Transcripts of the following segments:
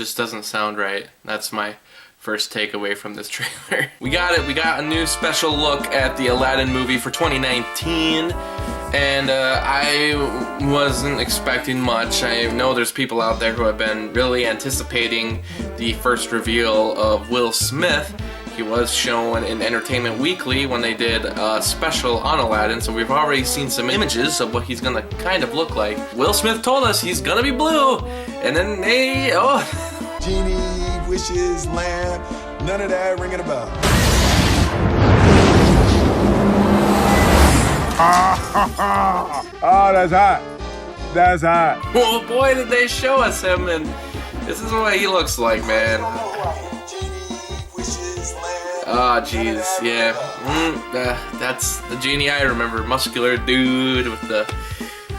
just doesn't sound right. That's my first takeaway from this trailer. We got a new special look at the Aladdin movie for 2019. And I wasn't expecting much. I know there's people out there who have been really anticipating the first reveal of Will Smith. He was shown in Entertainment Weekly when they did a special on Aladdin, so we've already seen some images of what he's gonna kind of look like. Will Smith told us he's gonna be blue, and then Genie, wishes, lamp, none of that ringing a bell. Oh, that's hot. That's hot. Oh boy, did they show us him, and this is what he looks like, man. Oh, jeez, yeah. That's the Genie I remember. Muscular dude with the...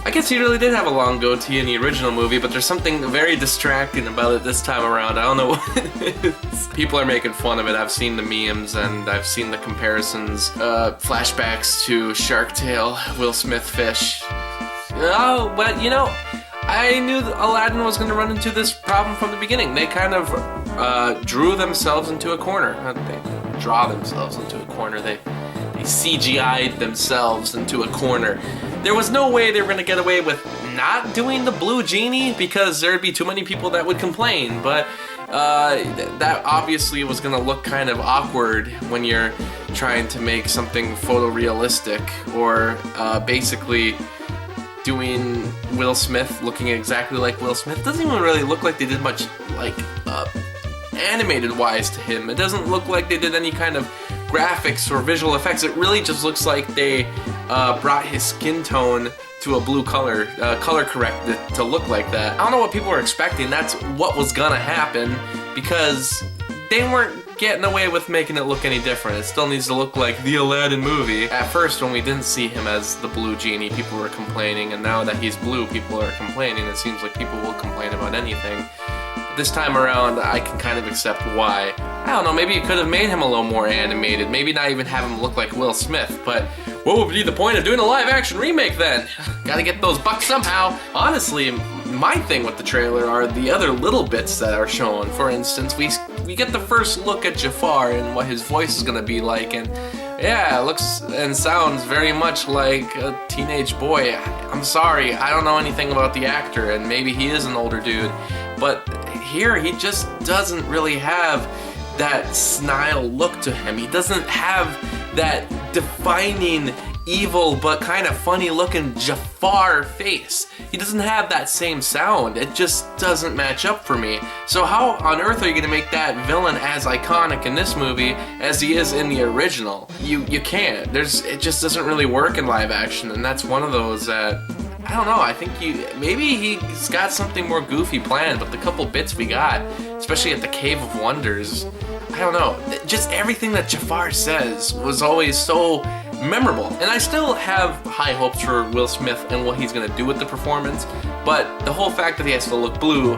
I guess he really did have a long goatee in the original movie, but there's something very distracting about it this time around. I don't know what it is. People are making fun of it. I've seen the memes and I've seen the comparisons. Flashbacks to Shark Tale, Will Smith fish. Oh, but you know, I knew Aladdin was going to run into this problem from the beginning. They kind of drew themselves into a corner. They didn't draw themselves into a corner. They CGI'd themselves into a corner. There was no way they were going to get away with not doing the blue genie because there'd be too many people that would complain, but that obviously was going to look kind of awkward when you're trying to make something photorealistic or basically doing Will Smith looking exactly like Will Smith. It doesn't even really look like they did much like animated wise to him. It doesn't look like they did any kind of graphics or visual effects. It really just looks like they brought his skin tone to a blue color, color corrected to look like that. I don't know what people were expecting. That's what was gonna happen because they weren't getting away with making it look any different. It still needs to look like the Aladdin movie. At first, when we didn't see him as the blue genie, people were complaining, and now that he's blue, people are complaining. It seems like people will complain about anything. This time around, I can kind of accept why. I don't know, maybe you could have made him a little more animated, maybe not even have him look like Will Smith, but what would be the point of doing a live-action remake then? Gotta get those bucks somehow. Honestly, my thing with the trailer are the other little bits that are shown. For instance, we get the first look at Jafar and what his voice is gonna be like, and yeah, it looks and sounds very much like a teenage boy. I'm sorry, I don't know anything about the actor, and maybe he is an older dude, but here he just doesn't really have that snide look to him. He doesn't have that defining evil but kind of funny looking Jafar face. He doesn't have that same sound. It just doesn't match up for me. So how on earth are you going to make that villain as iconic in this movie as he is in the original? You can't. It just doesn't really work in live action, and that's one of those that I don't know, I think maybe he's got something more goofy planned, but the couple bits we got, especially at the Cave of Wonders, I don't know, just everything that Jafar says was always so memorable. And I still have high hopes for Will Smith and what he's going to do with the performance, but the whole fact that he has to look blue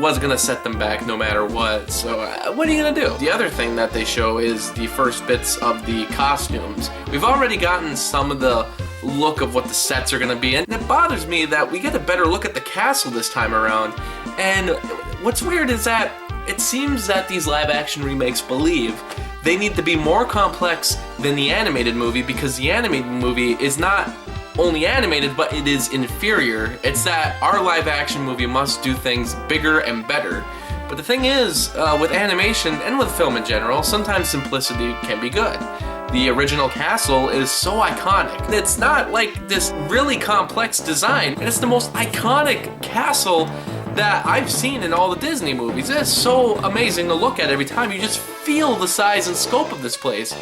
was going to set them back no matter what, so what are you going to do? The other thing that they show is the first bits of the costumes. We've already gotten some of the look of what the sets are going to be, and it bothers me that we get a better look at the castle this time around. And what's weird is that it seems that these live action remakes believe they need to be more complex than the animated movie because the animated movie is not only animated, but it is inferior. It's that our live action movie must do things bigger and better. But the thing is, with animation and with film in general, sometimes simplicity can be good. The original castle is so iconic. It's not like this really complex design, and it's the most iconic castle that I've seen in all the Disney movies. It's so amazing to look at every time. You just feel the size and scope of this place.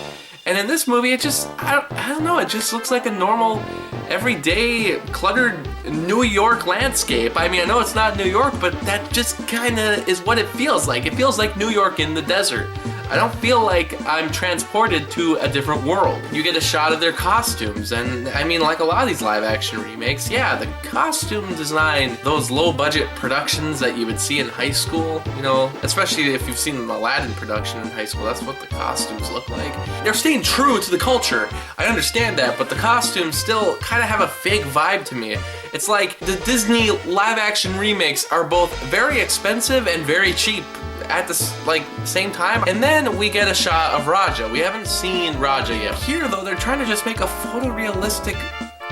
And in this movie, it just, I don't know, it just looks like a normal, everyday, cluttered New York landscape. I mean, I know it's not New York, but that just kind of is what it feels like. It feels like New York in the desert. I don't feel like I'm transported to a different world. You get a shot of their costumes, and I mean, like a lot of these live action remakes, yeah, the costume design, those low budget productions that you would see in high school, you know, especially if you've seen an Aladdin production in high school, that's what the costumes look like. They're staying true to the culture, I understand that, but the costumes still kind of have a fake vibe to me. It's like the Disney live action remakes are both very expensive and very cheap at the same time. And then we get a shot of Raja. We haven't seen Raja yet. Here though, they're trying to just make a photorealistic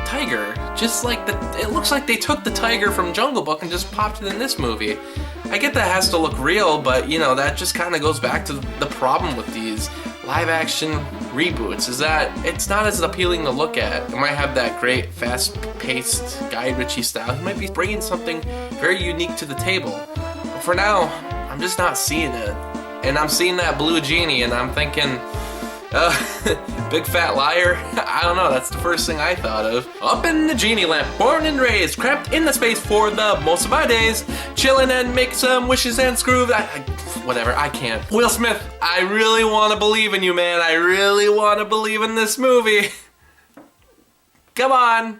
tiger. Just like it looks like they took the tiger from Jungle Book and just popped it in this movie. I get that has to look real, but you know, that just kind of goes back to the problem with these live action reboots, is that it's not as appealing to look at. It might have that great fast-paced Guy Ritchie style. He might be bringing something very unique to the table. But for now, I'm just not seeing it. And I'm seeing that blue genie and I'm thinking, big fat liar? I don't know, that's the first thing I thought of. Up in the genie lamp, born and raised, cramped in the space for the most of my days, chillin' and make some wishes and screw. Whatever, I can't. Will Smith, I really want to believe in you, man. I really want to believe in this movie. Come on.